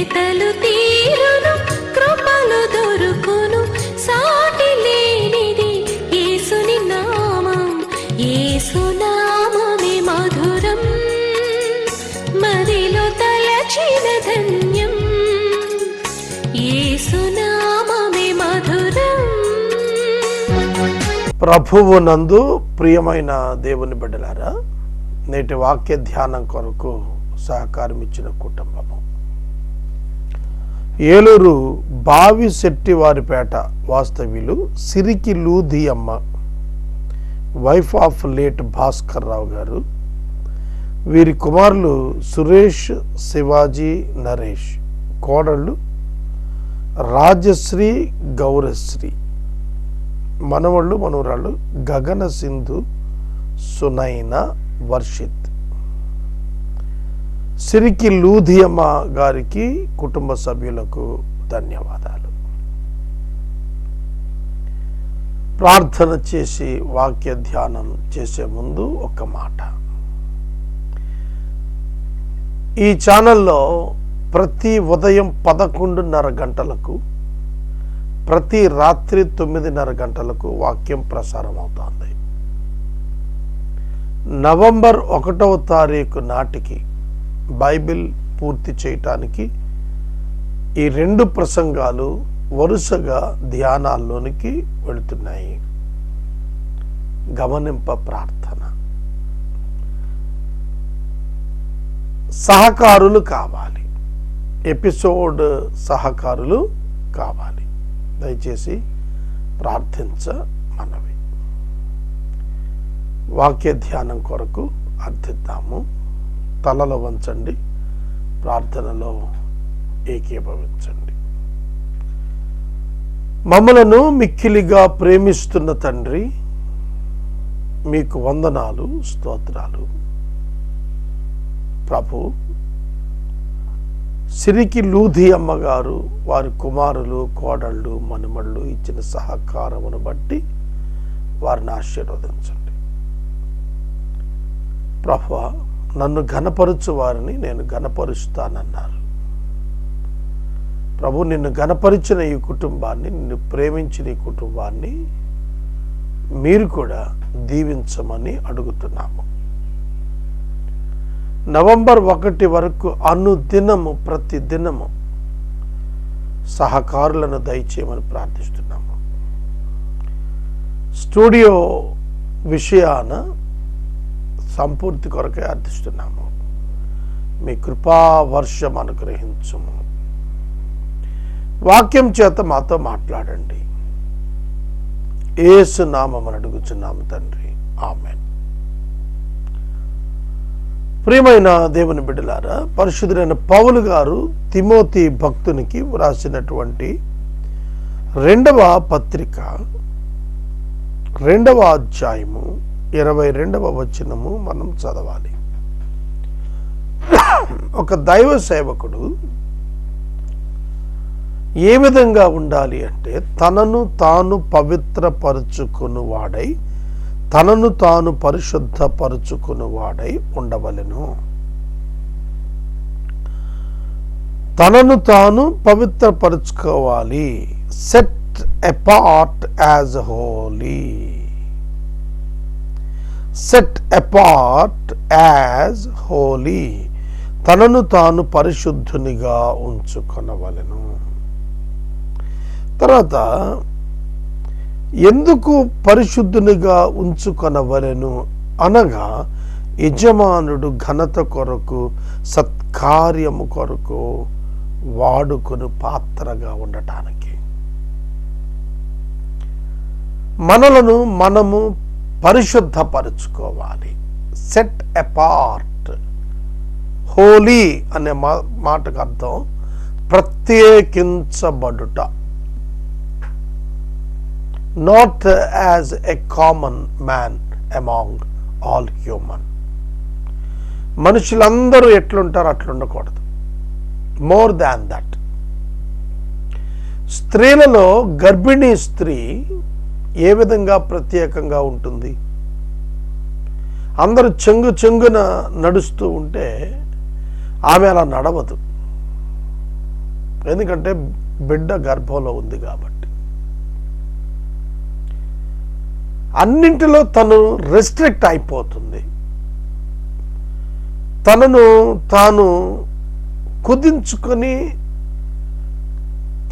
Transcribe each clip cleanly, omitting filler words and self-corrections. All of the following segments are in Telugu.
వెతలు తీరును కృపలు దొరుకును సాటి లేనిది యేసుని నామం యేసునామమే మధురం మదిలో తలచిన ధన్యం యేసునామమే మధురం. ప్రభువు నందు ప్రియమైన దేవుని బిడ్డలారా, నేటి వాక్య ధ్యానం కొరకు సహకారం ఇచ్చిన కుటుంబము ఏలూరు బావిశెట్టివారిపేట వాస్తవ్యులు సిరికి లూధియమ్మ, wife of late Bhaskar Rao గారు, వీరి కుమారులు సురేష్, శివాజీ, నరేష్, కోడళ్ళు రాజశ్రీ, గౌరశ్రీ, మనవళ్ళు మనవరాళ్ళు గగన సింధు, సునైన, వర్షిత్. సిరికి లూధియమ్మ గారికి కుటుంబ సభ్యులకు ధన్యవాదాలు. ప్రార్థన చేసి వాక్య ధ్యానం చేసే ముందు ఒక మాట. ఈ ఛానల్లో ప్రతి ఉదయం 11:30 గంటలకు, ప్రతి రాత్రి 9:30 గంటలకు వాక్యం ప్రసారం అవుతోంది. నవంబర్ 1వ తారీఖు నాటికి బైబిల్ పూర్తి చేయటానికి ఈ 2 ప్రసంగాలు వరుసగా ధ్యానాల్లోనికి వెళుతున్నాయి. గమనింప ప్రార్థన. సహకారులు కావాలి, ఎపిసోడ్ సహకారులు కావాలి. దయచేసి ప్రార్థించమనవి. వాక్య ధ్యానం కొరకు అర్థిద్దాము. తలలో వంచండి, ప్రార్థనలో ఏకీభవించండి. మమ్మలను మిక్కిలిగా ప్రేమిస్తున్న తండ్రి, మీకు వందనాలు, స్తోత్రాలు. ప్రభు, సిరికి లూధియమ్మ గారు, వారి కుమారులు, కోడళ్ళు, మనుమళ్ళు ఇచ్చిన సహకారమును బట్టి వారిని ఆశీర్వదించండి. ప్రభువా, నన్ను ఘనపరచు వారిని నేను ఘనపరుస్తానన్నారు. ప్రభు, నిన్ను ఘనపరిచిన ఈ కుటుంబాన్ని, నిన్ను ప్రేమించిన ఈ కుటుంబాన్ని మీరు కూడా దీవించమని అడుగుతున్నాము. నవంబర్ 1 వరకు అనుదినము, ప్రతి దినము సహకారులను దయచేయమని ప్రార్థిస్తున్నాము. స్టూడియో విషయాన సంపూర్తి కొరకే అర్థిస్తున్నాము. మీ కృపా వర్షం అనుగ్రహించుము. వాక్యం చేత మాతో మాట్లాడండి. యేసు నామమున అడుగుచున్నాము తండ్రి, ఆమేన్. ప్రియమైన దేవుని బిడ్డలారా, పరిశుద్ధుడైన పౌలు గారు తిమోతి భక్తునికి వ్రాసినటువంటి 2వ పత్రిక 2వ అధ్యాయము 22వ వచనము మనం చదవాలి. ఒక దైవ సేవకుడు ఏ విధంగా ఉండాలి అంటే, తనను తాను పవిత్రపరుచుకునివాడై, తనను తాను పరిశుద్ధపరుచుకునివాడై ఉండవలెను. తనను తాను పవిత్రపరుచుకోవాలి. Set apart as holy. Set apart as holy. తనను తాను పరిశుద్ధునిగా ఉంచుకొనవలెను. తర్వాత ఎందుకు పరిశుద్ధునిగా ఉంచుకొనవలెను అనగా, యజమానుడు ఘనత కొరకు, సత్కార్యము కొరకు వాడుకొని పాత్రగా ఉండటానికి. మనలను మనము పరిశుద్ధపరచుకోవాలి. Set apart. హోలీ అనే మాటకు అర్థం ప్రత్యేకించబడుట. Not as a common man among all human. మనుషులందరూ ఎట్లుంటారో అట్లుండకూడదు. More than that. స్త్రీలలో గర్భిణీ స్త్రీ ఏ విధంగా ప్రత్యేకంగా ఉంటుంది? అందరూ చెంగు చెంగున నడుస్తూ ఉంటే ఆమె అలా నడవదు. ఎందుకంటే బిడ్డ గర్భంలో ఉంది కాబట్టి. అన్నింటిలో తను రెస్ట్రిక్ట్ అయిపోతుంది. తనను తాను కుదించుకొని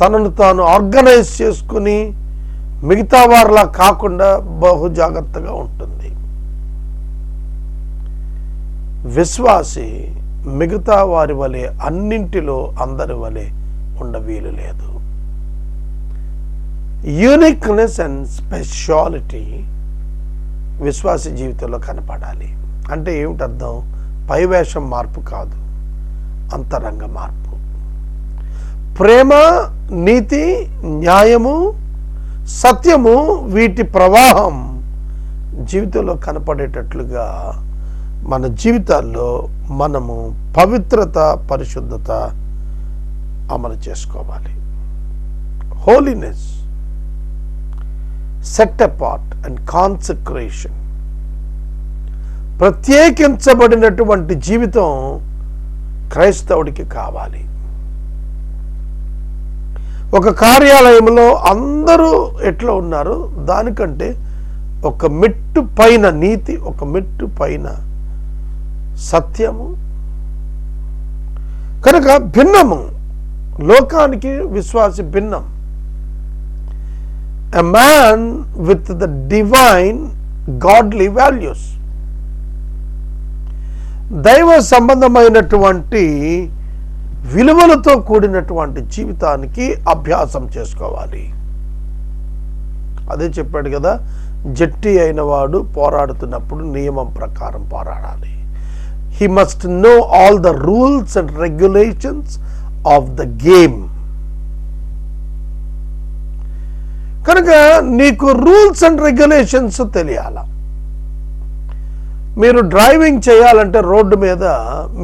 తనను తాను ఆర్గనైజ్ చేసుకుని మిగతా వారిలా కాకుండా బహు జాగ్రత్తగా ఉంటుంది. విశ్వాసి మిగతా వారి వలె అన్నింటిలో అందరి వలె ఉండ వీలు లేదు. యూనిక్నెస్ అండ్ స్పెషాలిటీ విశ్వాసి జీవితంలో కనపడాలి. అంటే ఏమిటి అర్థం? పైవేషం మార్పు కాదు, అంతరంగ మార్పు. ప్రేమ, నీతి, న్యాయము, సత్యము వీటి ప్రవాహం జీవితంలో కనపడేటట్లుగా మన జీవితాల్లో మనము పవిత్రత, పరిశుద్ధత అమలు చేసుకోవాలి. Holiness, set apart and consecration, ప్రత్యేకించబడినటువంటి జీవితం క్రైస్తవుడికి కావాలి. ఒక కార్యాలయంలో అందరూ ఎట్లా ఉన్నారు దానికంటే ఒక మెట్టు పైన నీతి, ఒక మెట్టు పైన సత్యము. కనుక భిన్నము, లోకానికి విశ్వాసి భిన్నం. A man with the divine godly values, దైవ సంబంధమైనటువంటి విలువలతో కూడినటువంటి జీవితానికి అభ్యాసం చేసుకోవాలి. అదే చెప్పాడు కదా, జట్టి అయిన వాడు పోరాడుతున్నప్పుడు నియమం ప్రకారం పోరాడాలి. He must know all the rules and regulations of the game. కనుక నీకు రూల్స్ అండ్ రెగ్యులేషన్స్ తెలియాల. మీరు డ్రైవింగ్ చేయాలంటే రోడ్డు మీద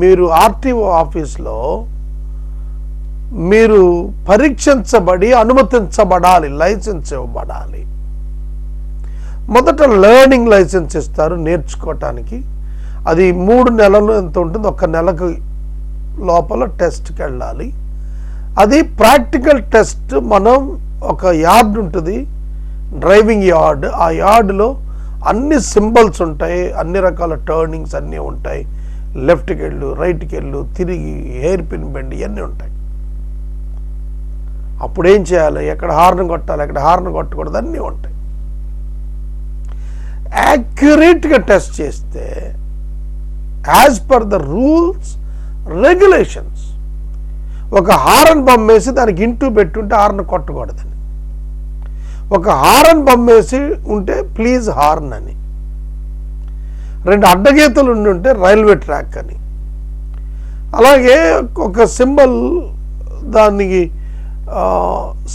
మీరు ఆర్టీఓ ఆఫీస్లో మీరు పరీక్షించబడి అనుమతించబడాలి, లైసెన్స్ ఇవ్వబడాలి. మొదట లెర్నింగ్ లైసెన్స్ ఇస్తారు నేర్చుకోవటానికి. అది 3 నెలలు ఎంత ఉంటుంది, 1 నెలకు లోపల టెస్ట్కి వెళ్ళాలి. అది ప్రాక్టికల్ టెస్ట్. మనం ఒక యార్డ్ ఉంటుంది, డ్రైవింగ్ యార్డ్. ఆ యార్డులో అన్ని సింబల్స్ ఉంటాయి, అన్ని రకాల టర్నింగ్స్ అన్నీ ఉంటాయి. లెఫ్ట్కి వెళ్ళు, రైట్కి వెళ్ళు, తిరిగి హెయిర్ పిన్ బెండ్ ఇవన్నీ ఉంటాయి. అప్పుడు ఏం చేయాలి, ఎక్కడ హార్న్ కొట్టాలి, ఎక్కడ హార్న్ కొట్టకూడదు, అన్నీ ఉంటాయి. యాక్యురేట్గా టెస్ట్ చేస్తే as per the rules regulations, ఒక హారన్ బొమ్మేసి దానికి ఇంటూ పెట్టుంటే హార్న్ కొట్టకూడదని, ఒక హారన్ బొమ్మేసి ఉంటే ప్లీజ్ హార్న్ అని, 2 అడ్డగీతలు ఉంటే రైల్వే ట్రాక్ అని, అలాగే ఒక సింబల్ దానికి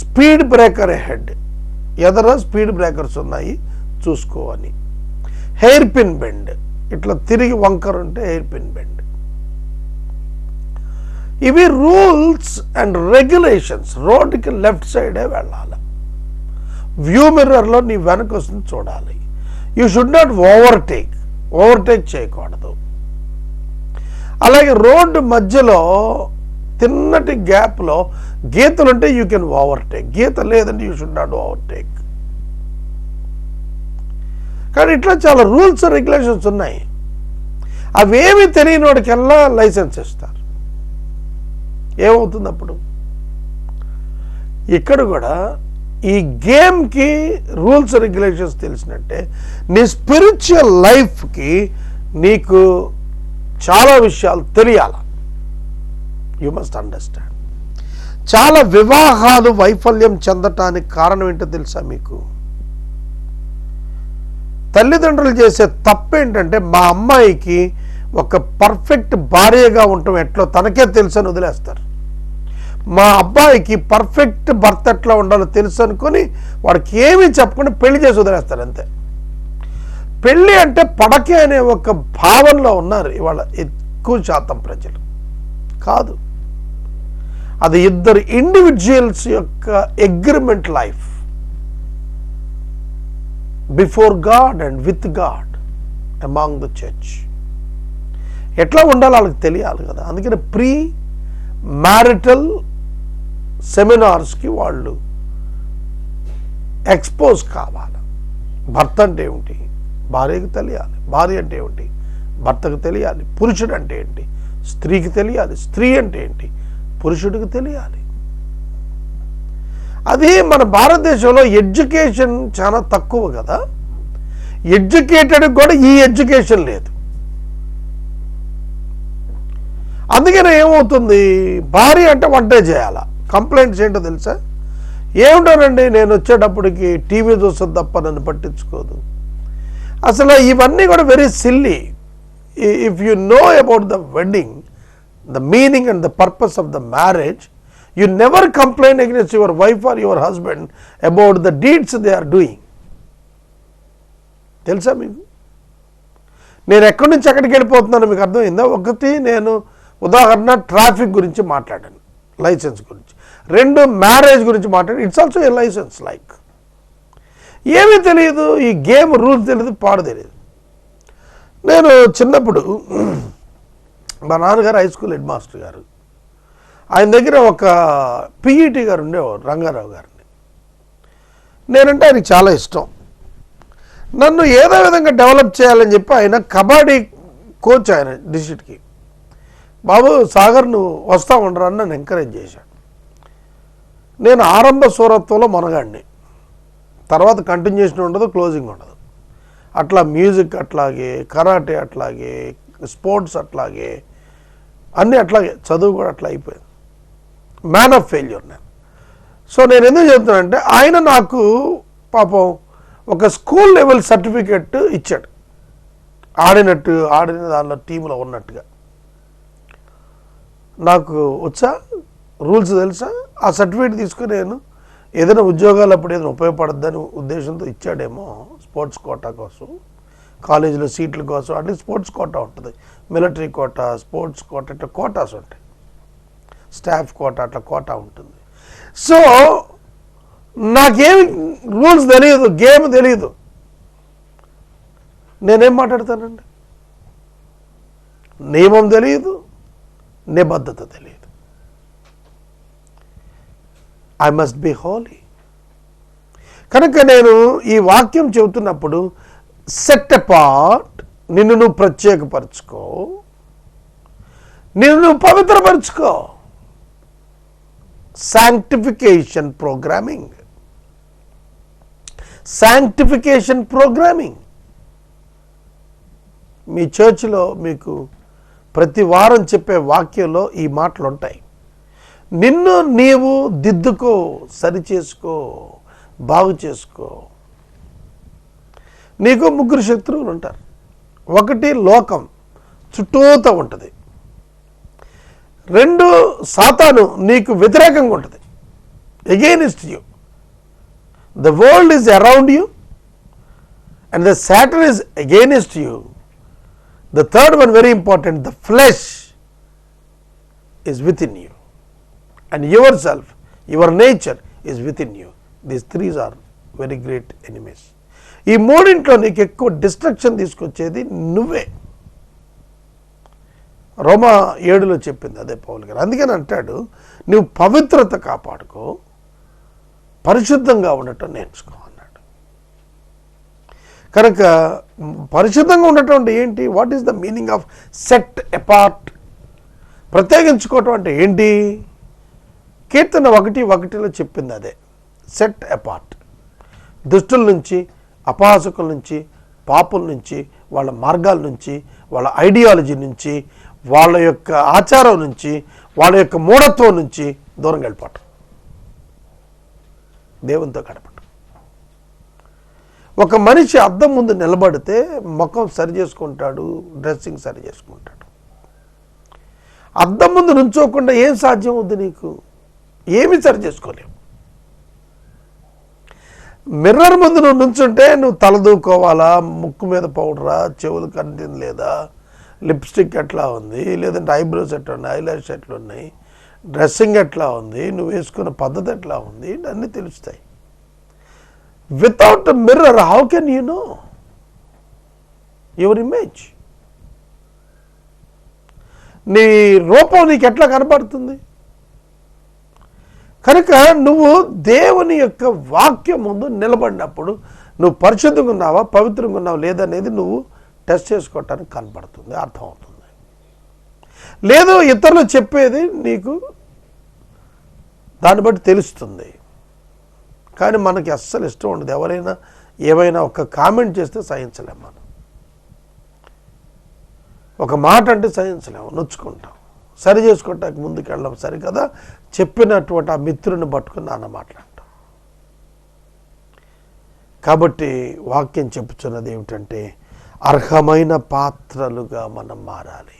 స్పీడ్ బ్రేకర్ హెడ్, ఎదర స్పీడ్ బ్రేకర్స్ ఉన్నాయి చూసుకో అని, హెయిర్ పిన్ బెండ్, ఇట్లా తిరిగి వంకర్ ఉంటే హెయిర్ పిన్ బెండ్. ఇవి రూల్స్ అండ్ రెగ్యులేషన్స్. రోడ్డుకి లెఫ్ట్ సైడే వెళ్ళాలి. వ్యూ మిర్రర్లో నీ వెనక వస్తుంది చూడాలి. యూ షుడ్ నాట్ ఓవర్టేక్ చేయకూడదు. అలాగే రోడ్డు మధ్యలో తిన్నటి గ్యాప్లో గీతలుంటే యూ కెన్ ఓవర్టేక్, గీత లేదంటే యూ షుడ్ నాట్ ఓవర్టేక్. కానీ ఇట్లా చాలా రూల్స్ రెగ్యులేషన్స్ ఉన్నాయి. అవేమి తెలియని వాడికల్లా లైసెన్స్ ఇస్తారు. ఏమవుతుంది అప్పుడు? ఇక్కడ కూడా ఈ గేమ్కి రూల్స్ రెగ్యులేషన్స్ తెలిసినట్టే నీ స్పిరిచువల్ లైఫ్కి నీకు చాలా విషయాలు తెలియాలి. You must understand. చాలా వివాహాలు వైఫల్యం చెందటానికి కారణం ఏంటో తెలుసా మీకు? తల్లిదండ్రులు చేసే తప్పు ఏంటంటే మా అమ్మాయికి ఒక పర్ఫెక్ట్ భార్యగా ఉండటం ఎట్లో తనకే తెలుసు అని వదిలేస్తారు. మా అబ్బాయికి పర్ఫెక్ట్ భర్త ఎట్లా ఉండాలో తెలుసు అనుకొని వాడికి ఏమీ చెప్పకుండా పెళ్లి చేసి వదిలేస్తారు అంతే. పెళ్ళి అంటే పడకే అనే ఒక భావనలో ఉన్నారు ఇవాళ ఎక్కువ శాతం ప్రజలు. కాదు, అది ఇద్దరు ఇండివిజువల్స్ యొక్క agreement life before God and with God among the church. ఎట్లా ఉండాలో వాళ్ళకి తెలియాలి కదా. అందుకని ప్రీ మ్యారిటల్ సెమినార్స్కి వాళ్ళు ఎక్స్పోజ్ కావాలి. భర్త అంటే ఏమిటి భార్యకి తెలియాలి, భార్య అంటే ఏమిటి భర్తకు తెలియాలి, పురుషుడు అంటే ఏంటి స్త్రీకి తెలియాలి, స్త్రీ అంటే ఏంటి పురుషుడికి తెలియాలి. అది మన భారతదేశంలో ఎడ్యుకేషన్ చాలా తక్కువ కదా, ఎడ్యుకేటెడ్ కూడా ఈ ఎడ్యుకేషన్ లేదు. అందుకనే ఏమవుతుంది, భార్య అంటే వంటే చేయాలా. కంప్లైంట్స్ ఏంటో తెలుసా, ఏమిటోనండి నేను వచ్చేటప్పటికి టీవీ చూస్తుంది తప్ప నన్ను పట్టించుకోదు. అసలు ఇవన్నీ కూడా very silly. If you know about the wedding, the meaning and the purpose of the marriage, you never complain against your wife or your husband about the deeds they are doing. తెలుసా మీకు, నేను ఎక్కడి నుంచి ఎక్కడికి వెళ్ళిపోతున్నాను మీకు అర్థమైందా? ఒకటి, నేను ఉదాహరణ ట్రాఫిక్ గురించి మాట్లాడాను, లైసెన్స్ గురించి. రెండు, మ్యారేజ్ గురించి మాట్లాడాను, it's also a licence. Like ఏమీ తెలియదు, ఈ గేమ్ రూల్స్ తెలియదు, పాడు తెలియదు. నేను చిన్నప్పుడు మా నాన్నగారు హై స్కూల్ హెడ్ మాస్టర్ గారు, ఆయన దగ్గర ఒక పిఈటి గారు ఉండేవారు, రంగారావు గారిని. నేనంటే ఆయనకి చాలా ఇష్టం. నన్ను ఏదో విధంగా డెవలప్ చేయాలని చెప్పి ఆయన కబడ్డీ కోచ్, ఆయన డిస్ట్రిక్ట్కి. బాబు సాగర్ నువ్వు వస్తా ఉండరా అని నన్ను ఎంకరేజ్ చేశాడు. నేను ఆరంభ సూరత్వంలో మనగాడిని, తర్వాత కంటిన్యూషన్ ఉండదు, క్లోజింగ్ ఉండదు. అట్లా మ్యూజిక్ అట్లాగే, కరాటే అట్లాగే, స్పోర్ట్స్ అట్లాగే, అన్నీ అట్లాగే, చదువు కూడా అట్లా అయిపోయింది. మ్యాన్ ఆఫ్ ఫెయిల్యూర్ నేను. సో నేను ఎందుకు చెప్తున్నానంటే, ఆయన నాకు పాపం ఒక స్కూల్ లెవెల్ సర్టిఫికెట్ ఇచ్చాడు, ఆడిన దానిలో టీంలో ఉన్నట్టుగా. నాకు వచ్చా, రూల్స్ తెలుసా, ఆ సర్టిఫికేట్ తీసుకుని నేను ఏదైనా ఉద్యోగాలు అప్పుడు ఏదైనా ఉపయోగపడద్దని ఉద్దేశంతో ఇచ్చాడేమో. స్పోర్ట్స్ కోటా కోసం, కాలేజీలో సీట్ల కోసం, అంటే స్పోర్ట్స్ కోటా ఉంటుంది, మిలిటరీ కోటా, స్పోర్ట్స్ కోటా, ఇట్లా కోటాస్ ఉంటాయి, స్టాఫ్ కోటా, అట్లా కోటా ఉంటుంది. సో నాకేమి రూల్స్ తెలియదు, గేమ్ తెలియదు, నేనేం మాట్లాడతానండి? నియమం తెలియదు, నిబద్ధత తెలియదు. I must be Holi. కనుక నేను ఈ వాక్యం చెబుతున్నప్పుడు, సెట్ అపార్ట్, నిన్ను నువ్వు ప్రత్యేకపరచుకో, నిన్ను నువ్వు పవిత్రపరచుకో. Sanctification programming, sanctification programming. మీ చర్చిలో మీకు ప్రతి వారం చెప్పే వాక్యంలో ఈ మాటలు ఉంటాయి. నిన్ను నీవు దిద్దుకో, సరిచేసుకో, బాగు చేసుకో. నీకు ముగ్గురు శత్రువులు ఉంటారు. ఒకటి లోకం చుట్టూతో ఉంటుంది. రెండు, సాతాను నీకు వ్యతిరేకంగా ఉంటుంది, against you. The world is around you and the Satan is against you. The third one very important, the flesh is within you and your self, your nature is within you. These threes are very great enemies. ఈ మూడింట్లో నీకు ఎక్కువ డిస్ట్రక్షన్ తీసుకొచ్చేది నువ్వే. రోమా 7లో చెప్పింది అదే పౌలు గారు. అందుకని అంటాడు, నువ్వు పవిత్రత కాపాడుకో, పరిశుద్ధంగా ఉండటం నేర్చుకో అన్నాడు. కనుక పరిశుద్ధంగా ఉండటం అంటే ఏంటి? What is the meaning of set apart? ప్రత్యేకించుకోవటం అంటే ఏంటి? కీర్తన 1:1లో చెప్పింది అదే, సెట్ అపార్ట్. దుష్టుల నుంచి, అపహాసకుల నుంచి, పాపుల నుంచి, వాళ్ళ మార్గాల నుంచి, వాళ్ళ ఐడియాలజీ నుంచి, వాళ్ళ యొక్క ఆచారం నుంచి, వాళ్ళ యొక్క మూఢత్వం నుంచి దూరంగా వెళ్ళిపోవటం, దేవునితో గడపటం. ఒక మనిషి అద్దం ముందు నిలబడితే ముఖం సరి చేసుకుంటాడు, డ్రెస్సింగ్ సరి చేసుకుంటాడు. అద్దం ముందు నుంచోకుండా ఏం సాధ్యం అవుద్ది నీకు? ఏమీ సరి చేసుకోలేవు. మిర్రర్ ముందు నువ్వు నుంచుంటే నువ్వు తలదూకోవాలా, ముక్కు మీద పౌడరా, చెవులు కంటింది లేదా, లిప్స్టిక్ ఎట్లా ఉంది, లేదంటే ఐబ్రోస్ ఎట్లా ఉన్నాయి, ఐలాష్ ఎట్లా ఉన్నాయి, డ్రెస్సింగ్ ఎట్లా ఉంది, నువ్వు వేసుకున్న పద్ధతి ఎట్లా ఉంది, అన్నీ తెలుస్తాయి. Without mirror how can you know your image? నీ రూపం నీకు ఎట్లా కనపడుతుంది? కనుక నువ్వు దేవుని యొక్క వాక్యం ముందు నిలబడినప్పుడు నువ్వు పరిశుద్ధంగా ఉన్నావా, పవిత్రంగా ఉన్నావా లేదనేది నువ్వు టెస్ట్ చేసుకోవటానికి కనపడుతుంది, అర్థమవుతుంది. లేదు ఇతరులు చెప్పేది నీకు దాన్ని బట్టి తెలుస్తుంది. కానీ మనకి అస్సలు ఇష్టం ఉండదు. ఎవరైనా ఏమైనా ఒక కామెంట్ చేస్తే సహించలేము, మనం ఒక మాట అంటే సహించలేము, నొచ్చుకుంటాం, సరి చేసుకోవటానికి ముందుకు వెళ్ళాం. సరి కదా చెప్పినటువంటి ఆ మిత్రుని పట్టుకుని నాన్న మాట్లాడటం. కాబట్టి వాక్యం చెప్పుచున్నది ఏమిటంటే అర్హమైన పాత్రలుగా మనం మారాలి.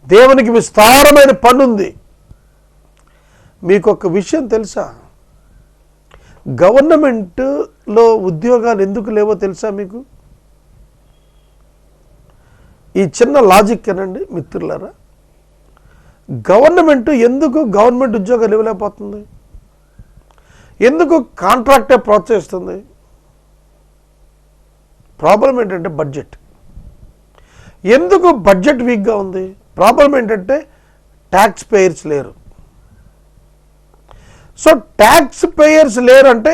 దేవునికి విస్తారమైన పని ఉంది. మీకు ఒక విషయం తెలుసా? గవర్నమెంట్లో ఉద్యోగాలు ఎందుకు లేవో తెలుసా మీకు? ఈ చిన్న లాజిక్ ఏనండి మిత్రులారా. గవర్నమెంట్ ఉద్యోగాలు ఇవ్వలేకపోతుంది? ఎందుకు కాంట్రాక్టే ప్రోత్సహిస్తుంది? ప్రాబ్లం ఏంటంటే బడ్జెట్. ఎందుకు బడ్జెట్ వీక్గా ఉంది? ప్రాబ్లం ఏంటంటే ట్యాక్స్ పేయర్స్ లేరు. సో ట్యాక్స్ పేయర్స్ లేరు అంటే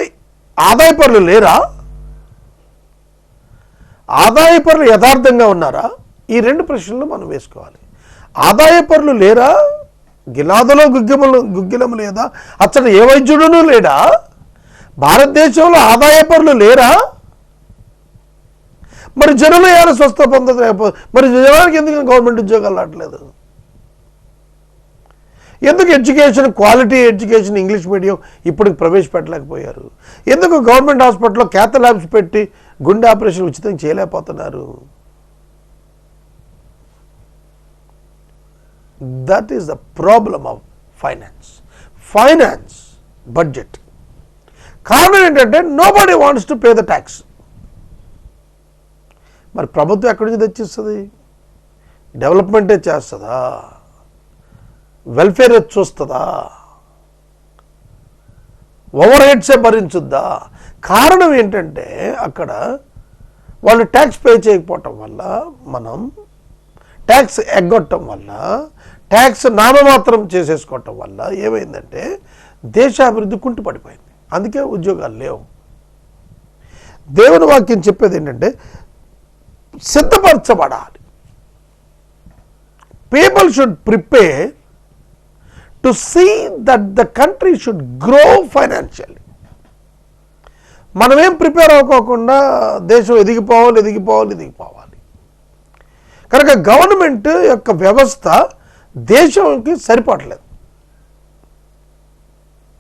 ఆదాయపరులు లేరా? ఆదాయపరులు యథార్థంగా ఉన్నారా? ఈ రెండు ప్రశ్నలు మనం వేసుకోవాలి. ఆదాయపరులు లేరా? గిలాదులో గుగ్గిలము లేదా? అసలు ఏ వైద్యుడునూ లేడా? భారతదేశంలో ఆదాయపరులు లేరా? మరి జనులు ఏమైనా స్వస్థ పొందలేకపోతే మరి జనానికి ఎందుకు గవర్నమెంట్ ఉద్యోగాలు రావట్లేదు? ఎందుకు education, quality education English medium ఇప్పటికి ప్రవేశపెట్టలేకపోయారు? ఎందుకు గవర్నమెంట్ హాస్పిటల్లో క్యాథ ల్యాబ్స్ పెట్టి గుండె ఆపరేషన్ ఉచితంగా చేయలేకపోతున్నారు? That is the problem of finance budget. కారణం ఏంటంటే nobody wants to pay the tax. మరి ప్రభుత్వం ఎక్కడి నుంచి తెచ్చిస్తుంది? డెవలప్మెంటే చేస్తుందా? వెల్ఫేర్ చూస్తుందా? ఓవర్ హెడ్సే భరించుద్దా? కారణం ఏంటంటే అక్కడ వాళ్ళు ట్యాక్స్ పే చేయకపోవటం వల్ల, మనం ట్యాక్స్ ఎగ్గొట్టడం వల్ల, ట్యాక్స్ నామమాత్రం చేసేసుకోవటం వల్ల ఏమైందంటే దేశాభివృద్ధి కుంటుపడిపోయింది. అందుకే ఉద్యోగాలు లేవు. దేవుని వాక్యం చెప్పేది ఏంటంటే సిద్ధపరచబడాలి. People should prepare to see that the country should grow financially. మనమేం ప్రిపేర్ అవ్వకోకుండా దేశం ఎదిగిపోవాలి. కనుక గవర్నమెంట్ యొక్క వ్యవస్థ దేశానికి సరిపోవట్లేదు.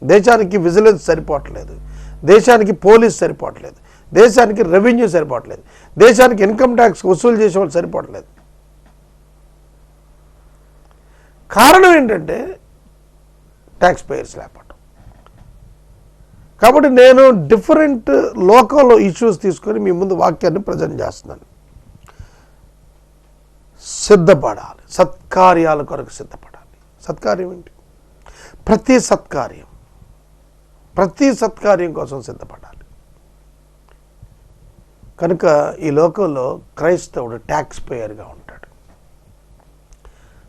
దేశానికి విజిలెన్స్ సరిపోవట్లేదు, దేశానికి పోలీస్ సరిపోవట్లేదు, దేశానికి రెవెన్యూ సరిపోవట్లేదు, దేశానికి ఇన్కమ్ ట్యాక్స్ వసూలు చేసే వాళ్ళు సరిపోవట్లేదు. కారణం ఏంటంటే ట్యాక్స్ పేయర్స్ లేకపోవటం. కాబట్టి నేను డిఫరెంట్ లోకల్ ఇష్యూస్ తీసుకొని మీ ముందు వాక్యాన్ని ప్రజెంట్ చేస్తున్నాను. సిద్ధపడాలి, సత్కార్యాల కొరకు సిద్ధపడాలి. సత్కార్యం ఏంటి? ప్రతి సత్కార్యం కోసం సిద్ధపడాలి. కనుక ఈ లోకంలో క్రైస్తవుడు ట్యాక్స్ పేయర్గా ఉంటాడు,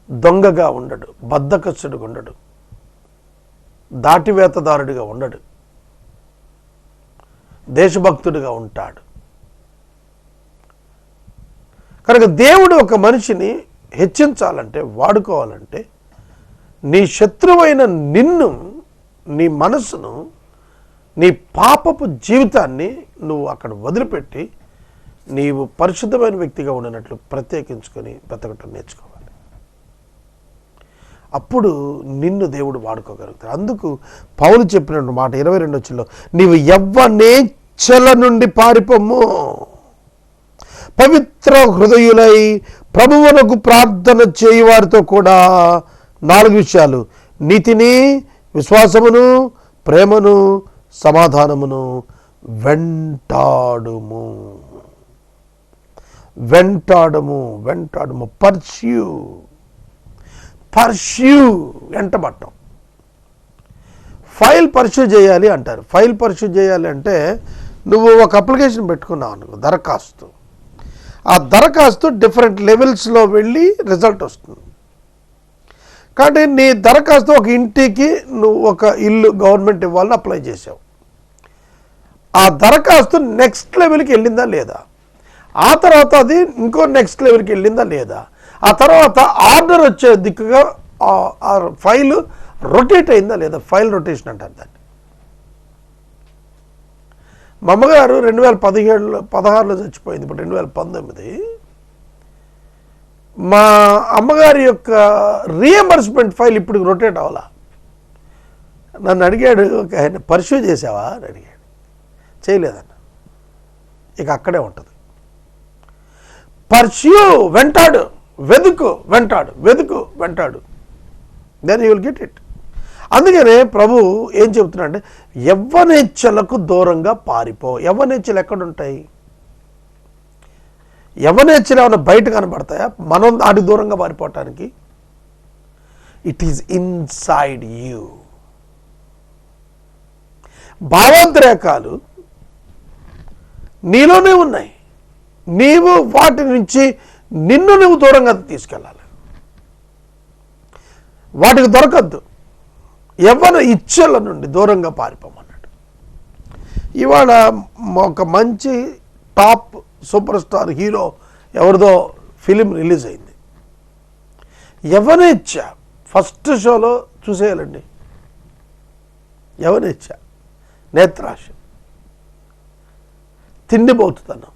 దొంగగా ఉండడు, బద్ధకస్తుడుగా ఉండడు, దాటివేతదారుడిగా ఉండడు, దేశభక్తుడిగా ఉంటాడు. కనుక దేవుడు ఒక మనిషిని హెచ్చించాలంటే, వాడుకోవాలంటే, నీ శత్రువైన నిన్ను, నీ మనసును, నీ పాపపు జీవితాన్ని నువ్వు అక్కడ వదిలిపెట్టి నీవు పరిశుద్ధమైన వ్యక్తిగా ఉండినట్లు ప్రత్యేకించుకొని బ్రతకటం నేర్చుకోవాలి. అప్పుడు నిన్ను దేవుడు వాడుకోగలుగుతాడు. అందుకు పౌలు చెప్పినట్టు మాట 22 వచనంలో, నీవు యవ్వనేచ్ఛల నుండి పారిపోము, పవిత్ర హృదయులై ప్రభువునకు ప్రార్థన చేయు వారితో కూడా 4 విషయాలు: నీతిని, విశ్వాసమును, ప్రేమను, సమాధానమును వెంటాడుము. పర్స్యూ వెంటబట్టం. ఫైల్ పర్స్యూ చేయాలి అంటారు. ఫైల్ పర్స్యూ చేయాలి అంటే నువ్వు ఒక అప్లికేషన్ పెట్టుకున్నావు అనుకో, దరఖాస్తు. ఆ దరఖాస్తు డిఫరెంట్ లెవెల్స్లో వెళ్ళి రిజల్ట్ వస్తుంది. కాబట్టి నీ దరఖాస్తు ఒక ఇంటికి నువ్వు ఒక ఇల్లు గవర్నమెంట్ ఇవ్వాలని అప్లై చేసావు. ఆ దరఖాస్తు నెక్స్ట్ లెవెల్కి వెళ్ళిందా లేదా, ఆ తర్వాత అది ఇంకో నెక్స్ట్ లెవెల్కి వెళ్ళిందా లేదా, ఆ తర్వాత ఆర్డర్ వచ్చే దిక్కుగా ఆ ఫైల్ రొటేట్ అయిందా లేదా, ఫైల్ రొటేషన్ అంటారు దాన్ని. మా అమ్మగారు 2016లో చచ్చిపోయింది, ఇప్పుడు 2019. మా అమ్మగారి యొక్క రీఎంబర్స్మెంట్ ఫైల్ ఇప్పుడు రొటేట్ అవ్వాలా. నన్ను అడిగాడు, పర్స్యూ చేసావా అని అడిగాడు. చేయలేదన్న. ఇక అక్కడే ఉంటుంది. పర్స్యూ, వెంటాడు, వెతుకు, వెంటాడు, వెతుకు, వెంటాడు, then you will get it. అందుకనే ప్రభు ఏం చెబుతున్నా అంటే యవ్వనేచ్ఛలకు దూరంగా పారిపో. యవ్వనేచ్ఛలు ఎక్కడుంటాయి? యవ్వనేచ్ఛలు ఏమైనా బయట కనబడతాయా మనం దాటి దూరంగా పారిపోవటానికి? It is inside you. భావోద్రేకాలు నీలోనే ఉన్నాయి. నీవు వాటి నుంచి నిన్ను నువ్వు దూరంగా తీసుకెళ్ళాలి. వాటికి దొరకద్దు. యవ్వన ఇచ్ఛల నుండి దూరంగా పారిపోమన్నాడు. ఇవాళ ఒక మంచి టాప్ సూపర్ స్టార్ హీరో ఎవరిదో ఫిలిం రిలీజ్ అయింది. యవ్వనేచ్ఛ ఫస్ట్ షోలో చూసేయాలండి. యవ్వనేచ్ఛ, నేత్రాశ, తిండిపోతుతనం,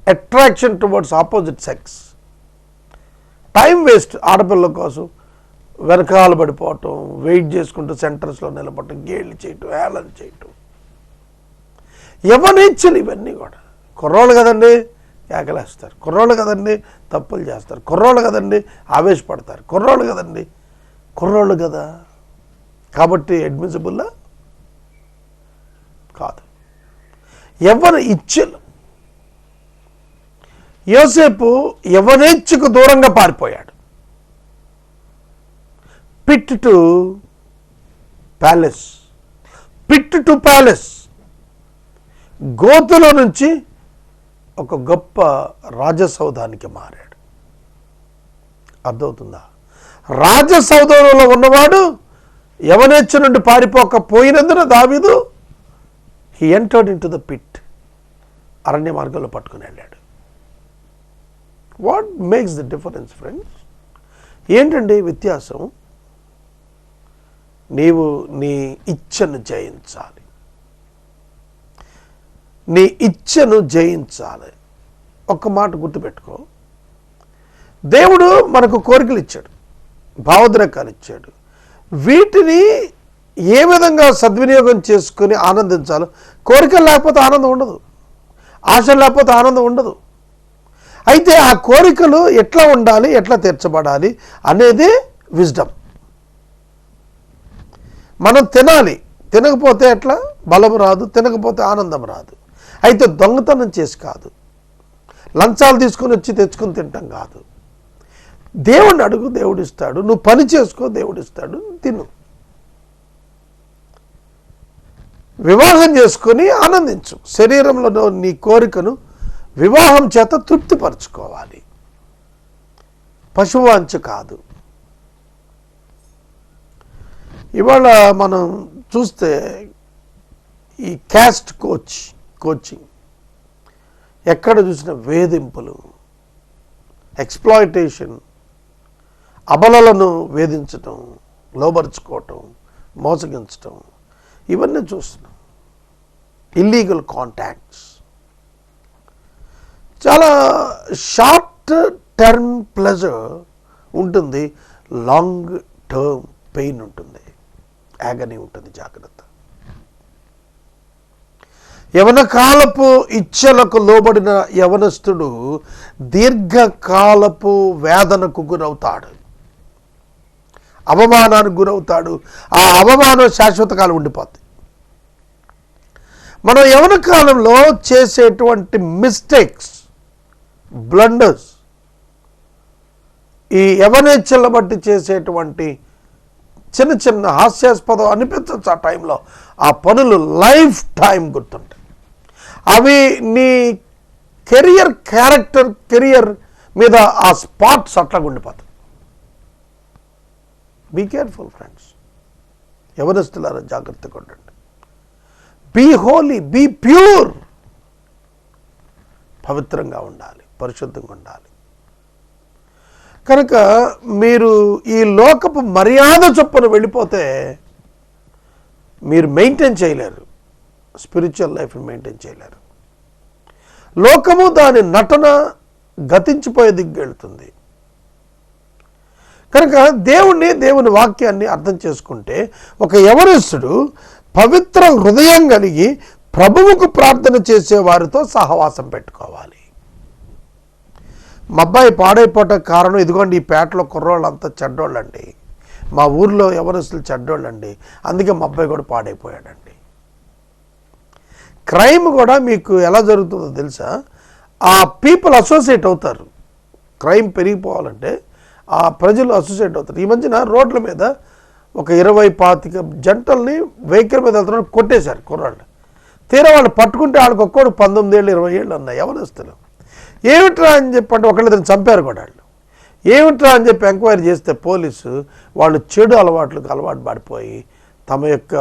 attraction towards opposite sex, time waste. ఆడపిల్లల కోసం వెనకాల పడిపోవటం, వెయిట్ చేసుకుంటూ సెంటర్స్లో నిలబడటం, గేళ్ళు చేయటం, హేళన చేయటం, యవ్వనేచ్ఛలు ఇవన్నీ కూడా. కుర్రోళ్ళు కదండి కేకలేస్తారు, కుర్రోళ్ళు కదండి తప్పులు చేస్తారు, కుర్రోళ్ళు కదండి ఆవేశపడతారు, కుర్రోళ్ళు కదండి, కుర్రోళ్ళు కదా కాబట్టి అడ్మిసిబుల్లా కాదు. యవ్వన ఇచ్ఛలు. యోసేపు యవ్వనేచ్ఛకు దూరంగా పారిపోయాడు. Pit to palace, pit to palace. గోతులో నుంచి ఒక గొప్ప రాజసౌధానికి మారాడు. అర్థమవుతుందా? రాజసౌధంలో ఉన్నవాడు యవ్వనేచ్ఛ నుండి పారిపోకపోయినందున దావీదు he entered into the pit, అరణ్య మార్గంలో పట్టుకుని వెళ్ళాడు. What makes the difference friends? ఏంటండి వ్యత్యాసం? నీవు నీ ఇచ్ఛను జయించాలి. నీ ఇచ్ఛను జయించాలి. ఒక్క మాట గుర్తుపెట్టుకో, దేవుడు మనకు కోరికలు ఇచ్చాడు, భావోద్రేకాలు ఇచ్చాడు. వీటిని ఏ విధంగా సద్వినియోగం చేసుకుని ఆనందించాలో. కోరికలు లేకపోతే ఆనందం ఉండదు, ఆశ లేకపోతే ఆనందం ఉండదు. అయితే ఆ కోరికలు ఎట్లా ఉండాలి, ఎట్లా తీర్చబడాలి అనేది విజ్డమ్. మనం తినాలి, తినకపోతే ఎట్లా బలం రాదు, తినకపోతే ఆనందం రాదు. అయితే దొంగతనం చేసి కాదు, లంచాలు తీసుకొని వచ్చి తెచ్చుకొని తింటాం కాదు. దేవుడిని అడుగు, దేవుడు ఇస్తాడు. నువ్వు పని చేసుకో, దేవుడు ఇస్తాడు, తిను. వివాహం చేసుకొని ఆనందించు. శరీరంలో నీ కోరికను వివాహం చేత తృప్తిపరచుకోవాలి, పశువాంఛ కాదు. ఇవాళ మనం చూస్తే ఈ క్యాస్ట్ కోచింగ్ ఎక్కడ చూసిన వేధింపులు, ఎక్స్ప్లాయిటేషన్, అబలలను వేధించటం, లోబరుచుకోవటం, మోసగించటం, ఇవన్నీ చూస్తున్నాం. Illegal contacts. చాలా షార్ట్ టర్మ్ ప్లెజర్ ఉంటుంది, లాంగ్ టర్మ్ పెయిన్ ఉంటుంది, యాగనీ ఉంటుంది. జాగ్రత్త. యవన కాలపు ఇచ్ఛలకు లోబడిన యవనస్తుడు దీర్ఘకాలపు వేదనకు గురవుతాడు, అవమానానికి గురవుతాడు. ఆ అవమానం శాశ్వత కాలం ఉండిపోద్ది. మనం యవన కాలంలో చేసేటువంటి మిస్టేక్స్, బ్లండర్స్, ఈ యవనేచ్ఛలను బట్టి చేసేటువంటి చిన్న చిన్న హాస్యాస్పదం అనిపించవచ్చు ఆ టైంలో. ఆ పనులు లైఫ్ టైం గుర్తుంటాయి. అవి నీ కెరియర్ మీద ఆ స్పాట్స్ అట్లా ఉండిపోతాయి. Be careful friends. యవనస్తులారా జాగ్రత్తగా ఉండండి. Be holy, be pure. పవిత్రంగా ఉండాలి, పరిశుద్ధంగా ఉండాలి. కనుక మీరు ఈ లోకపు మర్యాద చొప్పున వెళ్ళిపోతే మీరు మెయింటైన్ చేయలేరు, స్పిరిచువల్ లైఫ్ని మెయింటైన్ చేయలేరు. లోకము దాని నటన గతించిపోయే దిగ్గెళ్తుంది. కనుక దేవుని వాక్యాన్ని అర్థం చేసుకుంటే ఒక యవనస్తుడు పవిత్ర హృదయం కలిగి ప్రభువుకు ప్రార్థన చేసే వారితో సహవాసం పెట్టుకోవాలి. మా అబ్బాయి పాడైపోవట కారణం ఇదిగోండి, ఈ పేటలో కుర్రోళ్ళంతా చెడ్డోళ్ళండి, మా ఊర్లో యవనస్తులు చెడ్డోళ్ళండి, అందుకే మా అబ్బాయి కూడా పాడైపోయాడండి. క్రైమ్ కూడా మీకు ఎలా జరుగుతుందో తెలుసా? ఆ పీపుల్ అసోసియేట్ అవుతారు. క్రైమ్ పెరిగిపోవాలంటే ఆ ప్రజలు అసోసియేట్ అవుతారు. ఈ మధ్యన రోడ్ల మీద ఒక 20-25 జంటల్ని వెహికల్ మీద వెళ్తున్న కొట్టేశారు కుర్రాళ్ళు. తీరా వాళ్ళు పట్టుకుంటే వాళ్ళకి ఒక్కోడు 19 ఏళ్ళు 20 ఏళ్ళు అన్నాయి యవనస్తులు. ఏమిట్రా అని చెప్పంటే ఒకళ్ళిద్దరిని చంపారు కూడా వాళ్ళు. ఏమిట్రా అని చెప్పి ఎంక్వైరీ చేస్తే పోలీసు వాళ్ళు చెడు అలవాట్లకు అలవాటు పడిపోయి తమ యొక్క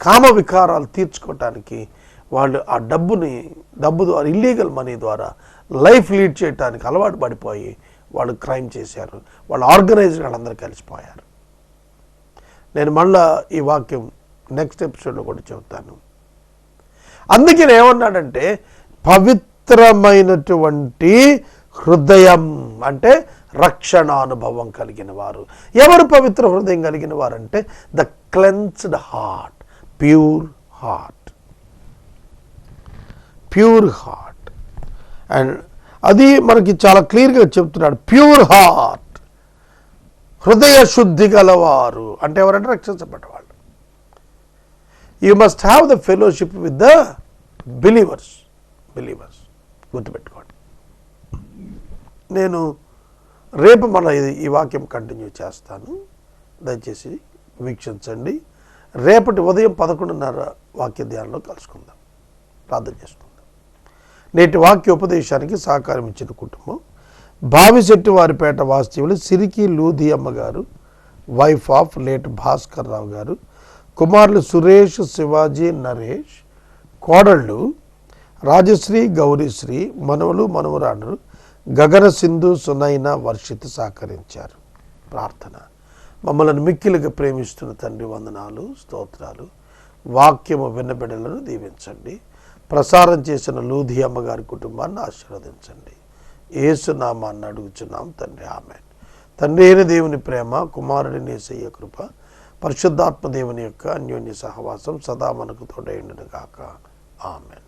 కామ వికారాలు తీర్చుకోవటానికి వాళ్ళు ఆ డబ్బు ద్వారా ఇల్లీగల్ మనీ ద్వారా లైఫ్ లీడ్ చేయడానికి అలవాటు పడిపోయి వాళ్ళు క్రైమ్ చేశారు. వాళ్ళు ఆర్గనైజ్డ్ వాళ్ళందరూ కలిసిపోయారు. నేను మళ్ళా ఈ వాక్యం నెక్స్ట్ ఎపిసోడ్లో కూడా చెబుతాను. అందుకే ఏమన్నాడంటే పవిత్రమైనటువంటి హృదయం అంటే రక్షణానుభవం కలిగిన వారు. ఎవరు పవిత్ర హృదయం కలిగిన వారంటే the cleansed heart, pure heart, pure heart. And అది మనకి చాలా క్లియర్గా చెప్తున్నాడు. ప్యూర్ హార్ట్, హృదయ శుద్ధి గలవారు అంటే ఎవరంటే రక్షించబడ్డవాళ్ళు. You must have the fellowship with the believers. గుర్తుపెట్టుకోండి. నేను రేపు మళ్ళీ ఈ వాక్యం కంటిన్యూ చేస్తాను, దయచేసి వీక్షించండి. రేపటి ఉదయం 11:30 వాక్య ధ్యానంలో కలుసుకుందాం, ప్రార్థన చేసుకుందాం. నేటి వాక్య ఉపదేశానికి సహకారం ఇచ్చిన కుటుంబం భావిశెట్టి వారిపేట వాస్తవ్యులు సిరికి లూధి అమ్మ గారు, wife of late Bhaskar Rao గారు, కుమారులు సురేష్, శివాజీ, నరేష్, కోడళ్ళు రాజశ్రీ, గౌరీశ్రీ, మనవలు మనవరాళ్ళు గగన సింధు, సునైన, వర్షిత్ సహకరించారు. ప్రార్థన. మమ్మల్ని మిక్కిలిగా ప్రేమిస్తున్న తండ్రి వందనాలు, స్తోత్రాలు. వాక్యము విన్నబిడ్డలను దీవించండి. ప్రసారం చేసిన లూధి అమ్మగారి కుటుంబాన్ని ఆశీర్వదించండి. యేసు నామాన్ని అడుగుచున్నాం తండ్రి, ఆమేన్. తండ్రి అయిన దేవుని ప్రేమ, కుమారుడిని యేసయ్య కృప, పరిశుద్ధాత్మ దేవుని యొక్క అన్యోన్య సహవాసం సదా మనకు తోడైండును గాక. ఆమేన్.